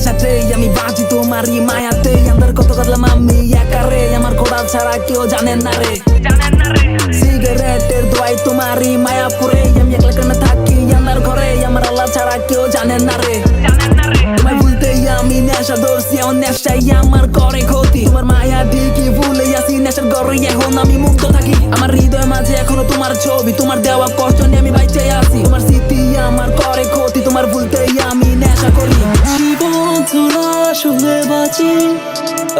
নেশাতে আমি বাঁচি তোমারই মায়াতে আন্দার কত করলাম আমি একারে আমার খোদা ছাড়া কেউ জানেন না রে সিগারেটের দোয়াই তোমারই মায়াপুরে আমি একলা কেন থাকি আন্দার ঘরে আমার আল্লাহ ছাড়া কেউ জানেন না রে তোমায় ভুলতেই আমি নেশা ধরছি আমার নেশাই আমার করে ক্ষতি তোমার মায়া ঠিকই ভুলে আসি নেশার ঘরে এখন আমি মুক্ত থাকি আমার হৃদয় মাঝে এখনো তোমার ছবি তোমার দেওয়া কষ্ট নিয়ে আমি বাইচে আসি তোমার স্মৃতি আমার করে ক্ষতি তোমার ভুলতেই আমি নেশা করি জীবন তোরা শুনে বাঁচি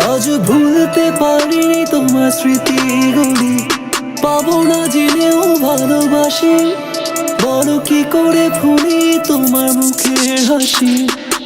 আজ ভুলতে পারিনি তোমার স্মৃতিগুলি পাবো না জেনেও ভালোবাসি বলো কি করে ভুলি তোমার মুখের হাসি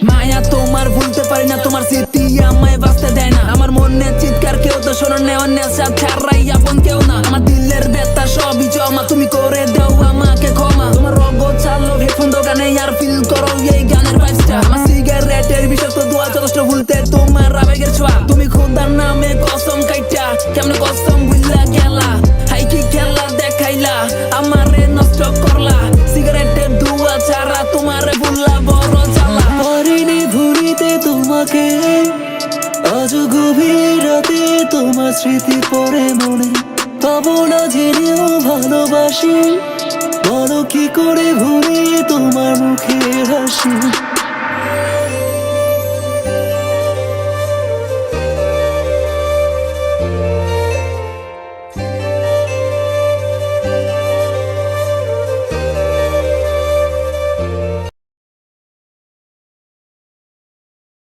মায়া তোমার ভুলতে পারি না তোমার স্মৃতি আমায় বাঁচতে দেয় না আমার মনে চিৎকার কেউ তো শোনো না অন্যের সাথে ছাড়াই আপন কেউ না আমার দিলের ব্যথা সবই জমা তুমি করে দাও আমাকে ক্ষমা তোমার রগ চালো হেডফোন দোকানে আর ফিল করো এই গানের ভাইবসটা আমার সিগারেটের বিষাক্ত দোয়া যথেষ্ট ভুলতে তোমার আবেগের ছোঁয়া তুমি খোদার নামে কসম কাইটা কেমনে কসম ভুললা গেলা হাই কি খেলা দেখাইলা আমারে নষ্ট করলা সিগারেটের ধোঁয়া ছাড়া তোমারে ভুললা বড় জ্বালা পারিনি ভুলিতে তোমাকে আজ গভীর রাতে তোমার স্মৃতি পড়ে মনে পাবো না জেনেও ভালোবাসি বলো কি করে ভুলি তোমার মুখের হাসি